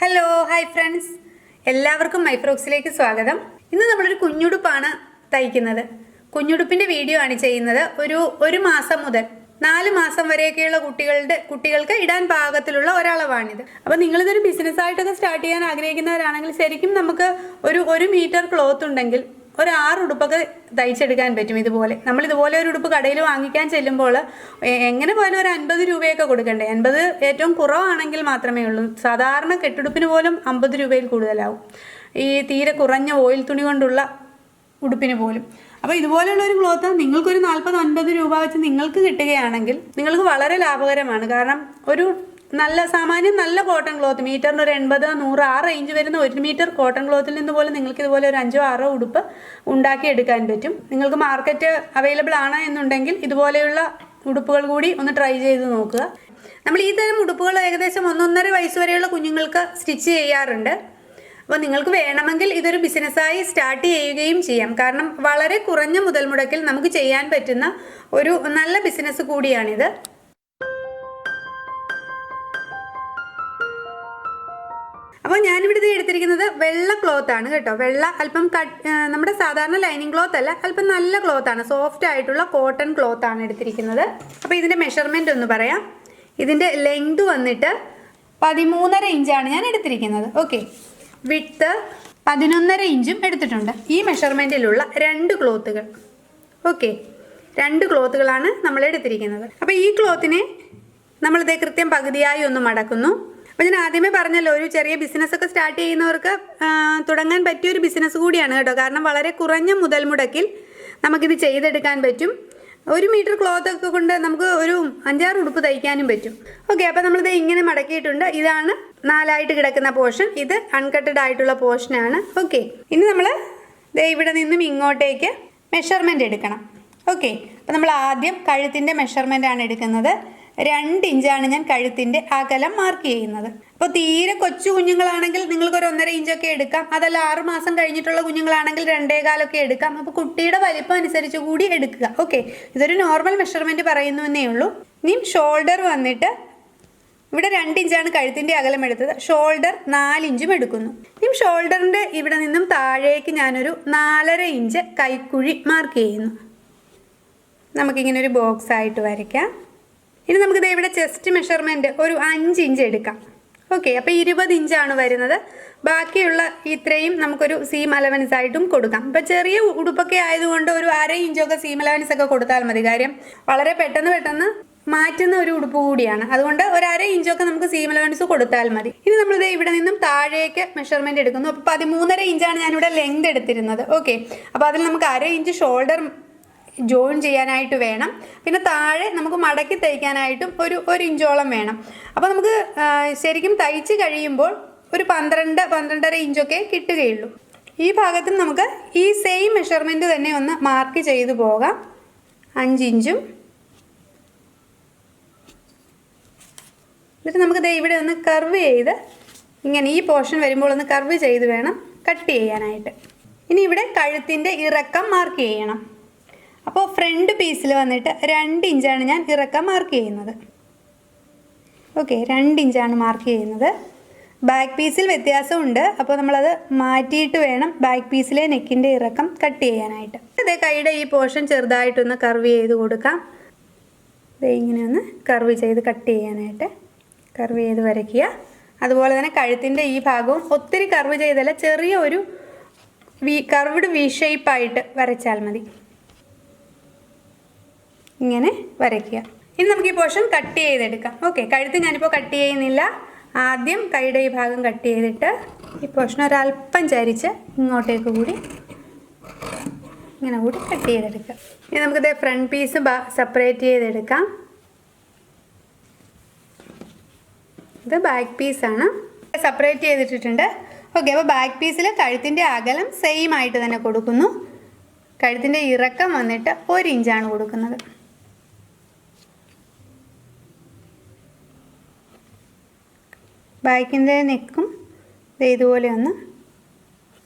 Hello hi friends, എല്ലാവർക്കും മൈഫ്രോക്സിലേക്ക് സ്വാഗതം. ഇന്ന് നമ്മളൊരു കുഞ്ഞുടുപ്പാണ് തയ്ക്കുന്നത്. കുഞ്ഞുടുപ്പിൻ്റെ വീഡിയോ ആണ് ചെയ്യുന്നത്. ഒരു മാസം മുതൽ 4 മാസം വരെയൊക്കെയുള്ള കുട്ടികൾക്ക് ഇടാൻ പാകത്തിലുള്ള ഒരളവാണിത്. അപ്പോൾ നിങ്ങളിതൊരു ബിസിനസ്സായിട്ടൊക്കെ സ്റ്റാർട്ട് ചെയ്യാൻ ആഗ്രഹിക്കുന്നവരാണെങ്കിൽ ശരിക്കും നമുക്ക് ഒരു മീറ്റർ ക്ലോത്ത് ഉണ്ടെങ്കിൽ ഒരു 6 ഉടുപ്പൊക്കെ തയ്ച്ചെടുക്കാൻ പറ്റും. നമ്മളിതുപോലെ ഒരു ഉടുപ്പ് കടയിൽ വാങ്ങിക്കാൻ ചെല്ലുമ്പോൾ എങ്ങനെ പോലും ഒരു 50 രൂപയൊക്കെ കൊടുക്കണ്ടേ. 50 ഏറ്റവും കുറവാണെങ്കിൽ മാത്രമേ ഉള്ളൂ. സാധാരണ കെട്ടുടുപ്പിന് പോലും 50 രൂപയിൽ കൂടുതലാവും, ഈ തീരെ കുറഞ്ഞ ഓയിൽ തുണി കൊണ്ടുള്ള ഉടുപ്പിന് പോലും. അപ്പോൾ ഇതുപോലെയുള്ള ഒരു ക്ലോത്ത് നിങ്ങൾക്കൊരു 40-50 രൂപ വെച്ച് നിങ്ങൾക്ക് കിട്ടുകയാണെങ്കിൽ നിങ്ങൾക്ക് വളരെ ലാഭകരമാണ്. കാരണം ഒരു സാമാന്യം നല്ല കോട്ടൺ ക്ലോത്ത് മീറ്ററിന് ഒരു 80-100 ആ റേഞ്ച് വരുന്ന 1 മീറ്റർ കോട്ടൺ ക്ലോത്തിൽ നിന്ന് പോലും നിങ്ങൾക്ക് ഇതുപോലെ ഒരു 5-6 ഉടുപ്പ് ഉണ്ടാക്കിയെടുക്കാൻ പറ്റും. നിങ്ങൾക്ക് മാർക്കറ്റ് അവൈലബിൾ ആണ് എന്നുണ്ടെങ്കിൽ ഇതുപോലെയുള്ള ഉടുപ്പുകൾ കൂടി ഒന്ന് ട്രൈ ചെയ്ത് നോക്കുക. നമ്മൾ ഈ തരം ഉടുപ്പുകൾ ഏകദേശം 1-1.5 വയസ്സ് വരെയുള്ള കുഞ്ഞുങ്ങൾക്ക് സ്റ്റിച്ച് ചെയ്യാറുണ്ട്. അപ്പോൾ നിങ്ങൾക്ക് വേണമെങ്കിൽ ഇതൊരു ബിസിനസ്സായി സ്റ്റാർട്ട് ചെയ്യുകയും ചെയ്യാം. കാരണം വളരെ കുറഞ്ഞ മുതൽ മുടക്കിൽ നമുക്ക് ചെയ്യാൻ പറ്റുന്ന ഒരു നല്ല ബിസിനസ് കൂടിയാണിത്. അപ്പോൾ ഞാനിവിടെ എടുത്തിരിക്കുന്നത് വെള്ള ക്ലോത്ത് ആണ് കേട്ടോ. വെള്ള അല്പം നമ്മുടെ സാധാരണ ലൈനിങ് ക്ലോത്ത് അല്ല, അല്പം നല്ല ക്ലോത്ത് ആണ്, സോഫ്റ്റ് ആയിട്ടുള്ള കോട്ടൺ ക്ലോത്ത് ആണ് എടുത്തിരിക്കുന്നത്. അപ്പോൾ ഇതിൻ്റെ മെഷർമെൻറ്റ് ഒന്ന് പറയാം. ഇതിൻ്റെ ലെങ്ത് വന്നിട്ട് 13.5 ഇഞ്ചാണ് ഞാൻ എടുത്തിരിക്കുന്നത്. ഓക്കെ, വിഡ്ത്ത് 11.5 ഇഞ്ചും എടുത്തിട്ടുണ്ട്. ഈ മെഷർമെൻറ്റിലുള്ള 2 ക്ലോത്തുകൾ. ഓക്കെ, 2 ക്ലോത്തുകളാണ് നമ്മൾ എടുത്തിരിക്കുന്നത്. അപ്പോൾ ഈ ക്ലോത്തിനെ നമ്മളിതേ കൃത്യം പകുതിയായി ഒന്ന് മടക്കുന്നു. അപ്പോൾ ഞാൻ ആദ്യമേ പറഞ്ഞല്ലോ, ഒരു ചെറിയ ബിസിനസ്സൊക്കെ സ്റ്റാർട്ട് ചെയ്യുന്നവർക്ക് തുടങ്ങാൻ പറ്റിയൊരു ബിസിനസ് കൂടിയാണ് കേട്ടോ. കാരണം വളരെ കുറഞ്ഞ മുതൽ മുടക്കിൽ നമുക്കിത് ചെയ്തെടുക്കാൻ പറ്റും. 1 മീറ്റർ ക്ലോത്തൊക്കെ കൊണ്ട് നമുക്ക് ഒരു 5-6 ഉടുപ്പ് തയ്ക്കാനും പറ്റും. ഓക്കെ, അപ്പോൾ നമ്മളിത് ഇങ്ങനെ മടക്കിയിട്ടുണ്ട്. ഇതാണ് 4ആയിട്ട് കിടക്കുന്ന പോർഷൻ. ഇത് അൺകട്ടഡ് ആയിട്ടുള്ള പോർഷനാണ്. ഓക്കെ, ഇനി നമ്മൾ ഇവിടെ നിന്നും ഇങ്ങോട്ടേക്ക് മെഷർമെൻറ്റ് എടുക്കണം. ഓക്കെ, അപ്പോൾ നമ്മൾ ആദ്യം കഴുത്തിൻ്റെ മെഷർമെൻറ്റാണ് എടുക്കുന്നത്. 2 ഇഞ്ചാണ് ഞാൻ കഴുത്തിൻ്റെ അകലം മാർക്ക് ചെയ്യുന്നത്. അപ്പോൾ തീരെ കൊച്ചു കുഞ്ഞുങ്ങളാണെങ്കിൽ നിങ്ങൾക്കൊരു 1.5 ഇഞ്ചൊക്കെ എടുക്കാം. അതല്ല 6 മാസം കഴിഞ്ഞിട്ടുള്ള കുഞ്ഞുങ്ങളാണെങ്കിൽ 2.25 എടുക്കാം. അപ്പോൾ കുട്ടിയുടെ വലിപ്പം അനുസരിച്ച് കൂടി എടുക്കുക. ഓക്കെ, ഇതൊരു നോർമൽ മെഷർമെൻറ്റ് പറയുന്നു എന്നേ ഉള്ളൂ. ഇനിയും ഷോൾഡർ വന്നിട്ട് ഇവിടെ 2 ഇഞ്ചാണ് കഴുത്തിൻ്റെ അകലം എടുത്തത്. ഷോൾഡർ 4 ഇഞ്ചും എടുക്കുന്നു. ഇനിയും ഷോൾഡറിൻ്റെ ഇവിടെ നിന്നും താഴേക്ക് ഞാനൊരു 4.5 ഇഞ്ച് കൈക്കുഴി മാർക്ക് ചെയ്യുന്നു. നമുക്കിങ്ങനെ ഒരു ബോക്സ് ആയിട്ട് വരയ്ക്കാം. ഇനി നമുക്കിത് ഇവിടെ ചെസ്റ്റ് മെഷർമെൻറ്റ് ഒരു 5 ഇഞ്ച് എടുക്കാം. ഓക്കെ, അപ്പോൾ 20 ഇഞ്ചാണ് വരുന്നത്. ബാക്കിയുള്ള ഇത്രയും നമുക്കൊരു സീം അലവൻസ് ആയിട്ടും കൊടുക്കാം. ഇപ്പോൾ ചെറിയ ഉടുപ്പൊക്കെ ആയതുകൊണ്ട് ഒരു 1/2 ഇഞ്ചൊക്കെ സീം അലവൻസ് ഒക്കെ കൊടുത്താൽ മതി. കാര്യം വളരെ പെട്ടെന്ന് മാറ്റുന്ന ഒരു ഉടുപ്പ് കൂടിയാണ്. അതുകൊണ്ട് ഒരു 1/2 ഇഞ്ചൊക്കെ നമുക്ക് സീം അലവൻസ് കൊടുത്താൽ മതി. ഇനി നമ്മളിത് ഇവിടെ നിന്നും താഴേക്ക് മെഷർമെൻറ്റ് എടുക്കുന്നു. അപ്പോൾ 13.5 ഇഞ്ചാണ് ഞാനിവിടെ ലെങ്ത് എടുത്തിരുന്നത്. ഓക്കെ, അപ്പോൾ അതിൽ നമുക്ക് 1/2 ഇഞ്ച് ഷോൾഡർ ജോയിൻ ചെയ്യാനായിട്ട് വേണം. പിന്നെ താഴെ നമുക്ക് മടക്കി തയ്ക്കാനായിട്ടും ഒരു ഇഞ്ചോളം വേണം. അപ്പോൾ നമുക്ക് ശരിക്കും തയ്ച്ച് കഴിയുമ്പോൾ ഒരു 12-12.5 ഇഞ്ചൊക്കെ കിട്ടുകയുള്ളൂ. ഈ ഭാഗത്തും നമുക്ക് ഈ സെയിം മെഷർമെൻറ്റ് തന്നെ ഒന്ന് മാർക്ക് ചെയ്തു പോകാം. 5 ഇഞ്ചും എന്നിട്ട് നമുക്ക് ഇവിടെ ഒന്ന് കർവ് ചെയ്ത് ഇങ്ങനെ ഈ പോർഷൻ വരുമ്പോൾ ഒന്ന് കർവ് ചെയ്ത് വേണം കട്ട് ചെയ്യാനായിട്ട്. ഇനി ഇവിടെ കഴുത്തിൻ്റെ ഇറക്കം മാർക്ക് ചെയ്യണം. അപ്പോൾ ഫ്രണ്ട് പീസിൽ വന്നിട്ട് 2 ഇഞ്ചാണ് ഞാൻ ഇറക്കം മാർക്ക് ചെയ്യുന്നത്. ഓക്കെ, 2 ഇഞ്ചാണ് മാർക്ക് ചെയ്യുന്നത്. ബാക്ക് പീസിൽ വ്യത്യാസമുണ്ട്. അപ്പോൾ നമ്മളത് മാറ്റിയിട്ട് വേണം ബാക്ക് പീസിലെ നെക്കിൻ്റെ ഇറക്കം കട്ട് ചെയ്യാനായിട്ട്. അതേ കൈയുടെ ഈ പോർഷൻ ചെറുതായിട്ടൊന്ന് കർവ് ചെയ്ത് കൊടുക്കാം. ഇങ്ങനെ ഒന്ന് കർവ് ചെയ്ത് കട്ട് ചെയ്യാനായിട്ട് കർവ് ചെയ്ത് വരയ്ക്കുക. അതുപോലെ തന്നെ കഴുത്തിൻ്റെ ഈ ഭാഗവും ഒത്തിരി കർവ് ചെയ്തല്ല, ചെറിയ ഒരു കർവ്ഡ് വി ഷേപ്പായിട്ട് വരച്ചാൽ മതി. ഇങ്ങനെ വരയ്ക്കുക. ഇനി നമുക്ക് ഈ പോർഷൻ കട്ട് ചെയ്തെടുക്കാം. ഓക്കെ, കഴുത്ത് ഞാനിപ്പോൾ കട്ട് ചെയ്യുന്നില്ല. ആദ്യം കൈയുടെ ഈ ഭാഗം കട്ട് ചെയ്തിട്ട് ഈ പോർഷൻ ഒരല്പം ചരിച്ച് ഇങ്ങോട്ടേക്ക് കൂടി ഇങ്ങനെ കൂടി കട്ട് ചെയ്തെടുക്കാം. ഇനി നമുക്കിത് ഫ്രണ്ട് പീസ് സെപ്പറേറ്റ് ചെയ്തെടുക്കാം. ഇത് ബാക്ക് പീസാണ്, സെപ്പറേറ്റ് ചെയ്തിട്ടിട്ടുണ്ട്. ഓക്കെ, അപ്പോൾ ബാക്ക് പീസിൽ കഴുത്തിൻ്റെ അകലം സെയിം ആയിട്ട് തന്നെ കൊടുക്കുന്നു. കഴുത്തിൻ്റെ ഇറക്കം വന്നിട്ട് 1 ഇഞ്ചാണ് കൊടുക്കുന്നത്. ബാക്കിൻ്റെ നെക്കും ഇതുപോലെ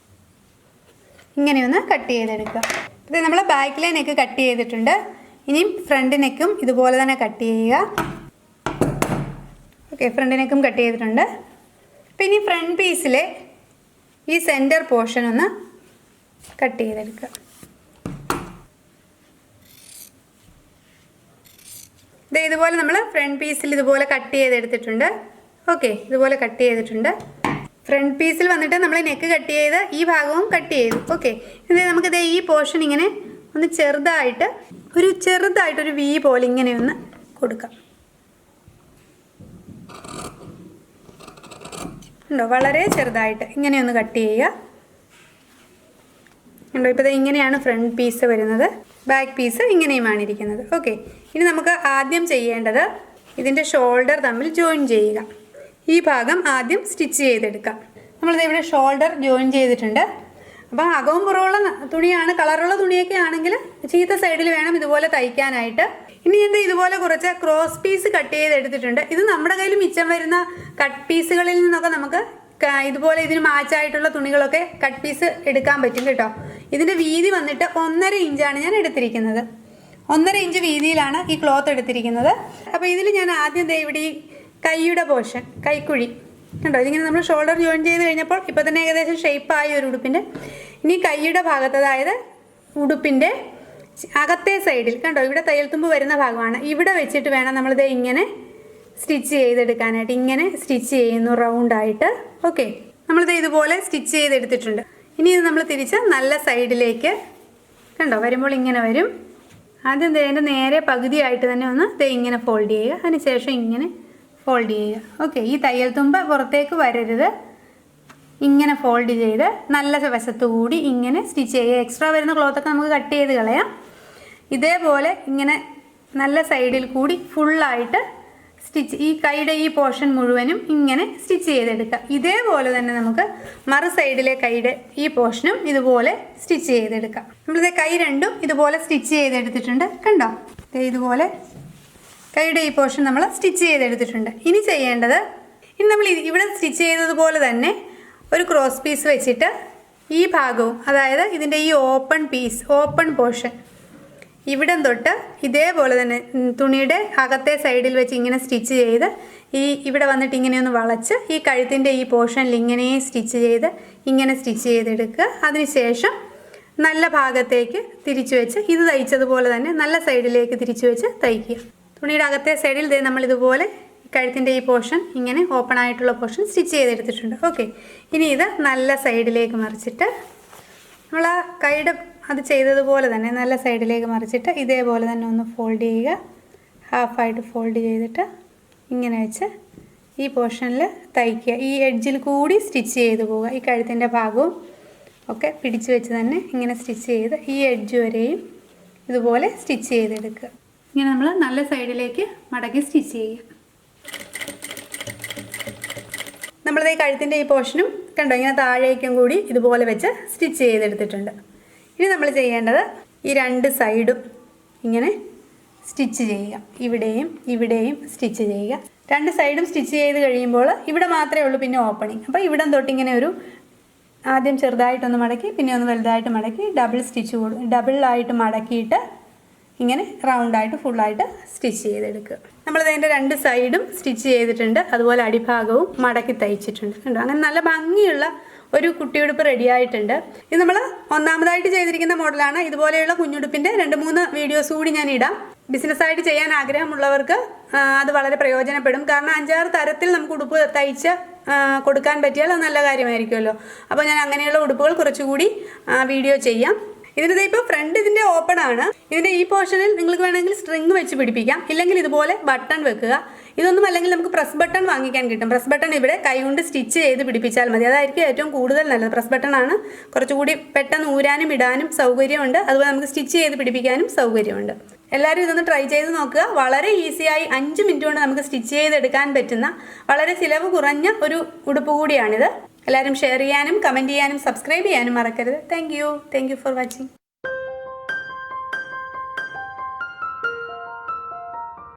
ഇങ്ങനെയൊന്ന് കട്ട് ചെയ്തെടുക്കുക. ഇത് നമ്മൾ ബാക്കിലെ നെക്ക് കട്ട് ചെയ്തിട്ടുണ്ട്. ഇനിയും ഫ്രണ്ട് നെക്കും ഇതുപോലെ തന്നെ കട്ട് ചെയ്യുക. ഓക്കെ, ഫ്രണ്ട് നെക്കും കട്ട് ചെയ്തിട്ടുണ്ട്. അപ്പം ഇനി ഫ്രണ്ട് പീസിലെ ഈ സെൻറ്റർ പോർഷൻ ഒന്ന് കട്ട് ചെയ്തെടുക്കുക. ഇതുപോലെ നമ്മൾ ഫ്രണ്ട് പീസിൽ ഇതുപോലെ കട്ട് ചെയ്തെടുത്തിട്ടുണ്ട്. ഓക്കെ, ഇതുപോലെ കട്ട് ചെയ്തിട്ടുണ്ട്. ഫ്രണ്ട് പീസിൽ വന്നിട്ട് നമ്മൾ നെക്ക് കട്ട് ചെയ്ത് ഈ ഭാഗവും കട്ട് ചെയ്തു. ഓക്കെ, ഇത് നമുക്കിത് ഈ പോർഷൻ ഇങ്ങനെ ഒന്ന് ചെറുതായിട്ടൊരു വി പോലെ ഇങ്ങനെ ഒന്ന് കൊടുക്കാം. ഉണ്ടോ, വളരെ ചെറുതായിട്ട് ഇങ്ങനെ ഒന്ന് കട്ട് ചെയ്യുക. ഉണ്ടോ, ഇപ്പോൾ ഇങ്ങനെയാണ് ഫ്രണ്ട് പീസ് വരുന്നത്. ബാക്ക് പീസ് ഇങ്ങനെയുമാണ് ഇരിക്കുന്നത്. ഓക്കെ, ഇനി നമുക്ക് ആദ്യം ചെയ്യേണ്ടത് ഇതിൻ്റെ ഷോൾഡർ തമ്മിൽ ജോയിൻ ചെയ്യുക. ഈ ഭാഗം ആദ്യം സ്റ്റിച്ച് ചെയ്തെടുക്കാം. നമ്മളിത് ഇവിടെ ഷോൾഡർ ജോയിൻ ചെയ്തിട്ടുണ്ട്. അപ്പോൾ അകവും പുറമുള്ള തുണിയാണ്, കളറുള്ള തുണിയൊക്കെ ആണെങ്കിൽ ചീത്ത സൈഡിൽ വേണം ഇതുപോലെ തയ്ക്കാനായിട്ട്. ഇനി എന്താ ഇതുപോലെ കുറച്ച് ക്രോസ് പീസ് കട്ട് ചെയ്തെടുത്തിട്ടുണ്ട്. ഇത് നമ്മുടെ കയ്യിൽ മിച്ചം വരുന്ന കട്ട് പീസുകളിൽ നിന്നൊക്കെ നമുക്ക് ഇതുപോലെ ഇതിന് മാച്ചായിട്ടുള്ള തുണികളൊക്കെ കട്ട് പീസ് എടുക്കാൻ പറ്റും കേട്ടോ. ഇതിൻ്റെ വീതി വന്നിട്ട് 1.5 ഇഞ്ചാണ് ഞാൻ എടുത്തിരിക്കുന്നത്. 1.5 ഇഞ്ച് വീതിയിലാണ് ഈ ക്ലോത്ത് എടുത്തിരിക്കുന്നത്. അപ്പോൾ ഇതിൽ ഞാൻ ആദ്യം ഇവിടെ ഈ കൈയുടെ പോർഷൻ, കൈക്കുഴി കണ്ടോ, ഇതിങ്ങനെ നമ്മൾ ഷോൾഡർ ജോയിൻ ചെയ്ത് കഴിഞ്ഞപ്പോൾ ഇപ്പോൾ തന്നെ ഏകദേശം ഷേപ്പായി ഒരു ഉടുപ്പിൻ്റെ. ഇനി കൈയുടെ ഭാഗത്ത്, അതായത് ഉടുപ്പിൻ്റെ അകത്തെ സൈഡിൽ കണ്ടോ, ഇവിടെ തയ്യൽ തുമ്പ് വരുന്ന ഭാഗമാണ്. ഇവിടെ വെച്ചിട്ട് വേണം നമ്മളിത് ഇങ്ങനെ സ്റ്റിച്ച് ചെയ്തെടുക്കാനായിട്ട്. ഇങ്ങനെ സ്റ്റിച്ച് ചെയ്യുന്നു റൗണ്ടായിട്ട്. ഓക്കെ, നമ്മളിത് ഇതുപോലെ സ്റ്റിച്ച് ചെയ്തെടുത്തിട്ടുണ്ട്. ഇനി ഇത് നമ്മൾ തിരിച്ച് നല്ല സൈഡിലേക്ക് കണ്ടോ വരുമ്പോൾ ഇങ്ങനെ വരും. ആദ്യം ഇതിൻ്റെ നേരെ പകുതിയായിട്ട് തന്നെ ഒന്ന് ഇങ്ങനെ ഫോൾഡ് ചെയ്യുക. അതിനുശേഷം ഇങ്ങനെ ഫോൾഡ് ചെയ്യുക. ഓക്കെ, ഈ തയ്യൽ തുമ്പ് പുറത്തേക്ക് വരരുത്. ഇങ്ങനെ ഫോൾഡ് ചെയ്ത് നല്ല വശത്തു കൂടി ഇങ്ങനെ സ്റ്റിച്ച് ചെയ്യുക. എക്സ്ട്രാ വരുന്ന ക്ലോത്തൊക്കെ നമുക്ക് കട്ട് ചെയ്ത് കളയാം. ഇതേപോലെ ഇങ്ങനെ നല്ല സൈഡിൽ കൂടി ഫുള്ളായിട്ട് സ്റ്റിച്ച്, ഈ കൈയുടെ ഈ പോർഷൻ മുഴുവനും ഇങ്ങനെ സ്റ്റിച്ച് ചെയ്തെടുക്കുക. ഇതേപോലെ തന്നെ നമുക്ക് മറു സൈഡിലെ കൈയുടെ ഈ പോർഷനും ഇതുപോലെ സ്റ്റിച്ച് ചെയ്തെടുക്കാം. നമ്മളിത് കൈ രണ്ടും ഇതുപോലെ സ്റ്റിച്ച് ചെയ്തെടുത്തിട്ടുണ്ട്. കണ്ടോ, ഇതുപോലെ കൈയുടെ ഈ പോർഷൻ നമ്മൾ സ്റ്റിച്ച് ചെയ്തെടുത്തിട്ടുണ്ട്. ഇനി ചെയ്യേണ്ടത്, ഇനി നമ്മൾ ഇവിടെ സ്റ്റിച്ച് ചെയ്തതുപോലെ തന്നെ ഒരു ക്രോസ് പീസ് വെച്ചിട്ട് ഈ ഭാഗവും, അതായത് ഇതിൻ്റെ ഈ ഓപ്പൺ പോർഷൻ ഇവിടം തൊട്ട് ഇതേപോലെ തന്നെ തുണിയുടെ അകത്തെ സൈഡിൽ വെച്ച് ഇങ്ങനെ സ്റ്റിച്ച് ചെയ്ത് ഇവിടെ വന്നിട്ട് ഇങ്ങനെ ഒന്ന് വളച്ച് ഈ കഴുത്തിൻ്റെ ഈ പോർഷനിൽ ഇങ്ങനെ സ്റ്റിച്ച് ചെയ്തെടുക്കുക. അതിനുശേഷം നല്ല ഭാഗത്തേക്ക് തിരിച്ചു വെച്ച് ഇത് തയ്ച്ചതുപോലെ തന്നെ നല്ല സൈഡിലേക്ക് തിരിച്ചു വെച്ച് തയ്ക്കുക. തുണിയുടെ അകത്തെ സൈഡിൽ നമ്മളിതുപോലെ കഴുത്തിൻ്റെ ഈ പോർഷൻ ഇങ്ങനെ ഓപ്പൺ ആയിട്ടുള്ള പോർഷൻ സ്റ്റിച്ച് ചെയ്തെടുത്തിട്ടുണ്ട്. ഓക്കെ, ഇനി ഇത് നല്ല സൈഡിലേക്ക് മറിച്ചിട്ട് നമ്മൾ ആ കൈയുടെ അത് ചെയ്തതുപോലെ തന്നെ നല്ല സൈഡിലേക്ക് മറിച്ചിട്ട് ഇതേപോലെ തന്നെ ഒന്ന് ഫോൾഡ് ചെയ്യുക. ഹാഫായിട്ട് ഫോൾഡ് ചെയ്തിട്ട് ഇങ്ങനെ വെച്ച് ഈ പോർഷനിൽ തയ്ക്കുക. ഈ എഡ്ജിൽ കൂടി സ്റ്റിച്ച് ചെയ്ത് പോവുക. ഈ കഴുത്തിൻ്റെ ഭാഗവും ഒക്കെ പിടിച്ച് വെച്ച് തന്നെ ഇങ്ങനെ സ്റ്റിച്ച് ചെയ്ത് ഈ എഡ്ജ് വരെയും ഇതുപോലെ സ്റ്റിച്ച് ചെയ്തെടുക്കുക. ഇങ്ങനെ നമ്മൾ നല്ല സൈഡിലേക്ക് മടക്കി സ്റ്റിച്ച് ചെയ്യുക. നമ്മളിത് ഈ കഴുത്തിൻ്റെ ഈ പോർഷനും കണ്ടോ ഇങ്ങനെ താഴേക്കും കൂടി ഇതുപോലെ വെച്ച് സ്റ്റിച്ച് ചെയ്തെടുത്തിട്ടുണ്ട്. ഇനി നമ്മൾ ചെയ്യേണ്ടത് ഈ രണ്ട് സൈഡും ഇങ്ങനെ സ്റ്റിച്ച് ചെയ്യുക. ഇവിടെയും സ്റ്റിച്ച് ചെയ്യുക. രണ്ട് സൈഡും സ്റ്റിച്ച് ചെയ്ത് കഴിയുമ്പോൾ ഇവിടെ മാത്രമേ ഉള്ളൂ പിന്നെ ഓപ്പണിങ്. അപ്പോൾ ഇവിടം തൊട്ടിങ്ങനെ ഒരു ആദ്യം ചെറുതായിട്ടൊന്ന് മടക്കി പിന്നെ ഒന്ന് വലുതായിട്ട് മടക്കി ഡബിളായിട്ട് മടക്കിയിട്ട് ഇങ്ങനെ റൗണ്ടായിട്ട് ഫുള്ളായിട്ട് സ്റ്റിച്ച് ചെയ്തെടുക്കുക. നമ്മളിതിൻ്റെ രണ്ട് സൈഡും സ്റ്റിച്ച് ചെയ്തിട്ടുണ്ട്. അതുപോലെ അടിഭാഗവും മടക്കി തയ്ച്ചിട്ടുണ്ട്. കണ്ടോ, അങ്ങനെ നല്ല ഭംഗിയുള്ള ഒരു കുട്ടിയുടുപ്പ് റെഡി ആയിട്ടുണ്ട്. ഇത് നമ്മൾ ഒന്നാമതായിട്ട് ചെയ്തിരിക്കുന്ന മോഡലാണ്. ഇതുപോലെയുള്ള കുഞ്ഞുടുപ്പിൻ്റെ 2-3 വീഡിയോസ് കൂടി ഞാൻ ഇടാം. ബിസിനസ്സായിട്ട് ചെയ്യാൻ ആഗ്രഹമുള്ളവർക്ക് അത് വളരെ പ്രയോജനപ്പെടും. കാരണം 5-6 തരത്തിൽ നമുക്ക് ഉടുപ്പ് തയ്ച്ച് കൊടുക്കാൻ പറ്റിയാൽ അത് നല്ല കാര്യമായിരിക്കുമല്ലോ. അപ്പോൾ ഞാൻ അങ്ങനെയുള്ള ഉടുപ്പുകൾ കുറച്ചുകൂടി വീഡിയോ ചെയ്യാം. ഇതിൻ്റെ ഇപ്പോൾ ഫ്രണ്ട് ഇതിൻ്റെ ഓപ്പൺ ആണ്. ഇതിൻ്റെ ഈ പോർഷനിൽ നിങ്ങൾക്ക് വേണമെങ്കിൽ സ്ട്രിങ് വെച്ച് പിടിപ്പിക്കാം. ഇല്ലെങ്കിൽ ഇതുപോലെ ബട്ടൺ വെക്കുക. ഇതൊന്നും അല്ലെങ്കിൽ നമുക്ക് പ്രസ് ബട്ടൺ വാങ്ങിക്കാൻ കിട്ടും. പ്രസ് ബട്ടൺ ഇവിടെ കൈകൊണ്ട് സ്റ്റിച്ച് ചെയ്ത് പിടിപ്പിച്ചാൽ മതി. അതായിരിക്കും ഏറ്റവും കൂടുതൽ നല്ലത്. പ്രസ് ബട്ടൺ ആണ് കുറച്ചുകൂടി പെട്ടെന്ന് ഊരാനും ഇടാനും സൗകര്യമുണ്ട്. അതുപോലെ നമുക്ക് സ്റ്റിച്ച് ചെയ്ത് പിടിപ്പിക്കാനും സൗകര്യമുണ്ട്. എല്ലാവരും ഇതൊന്ന് ട്രൈ ചെയ്ത് നോക്കുക. വളരെ ഈസിയായി 5 മിനിറ്റ് കൊണ്ട് നമുക്ക് സ്റ്റിച്ച് ചെയ്തെടുക്കാൻ പറ്റുന്ന വളരെ ചിലവ് കുറഞ്ഞ ഒരു ഉടുപ്പ് കൂടിയാണിത്. എല്ലാവരും ഷെയർ ചെയ്യാനും കമൻറ്റ് ചെയ്യാനും സബ്സ്ക്രൈബ് ചെയ്യാനും മറക്കരുത്. Thank you for watching.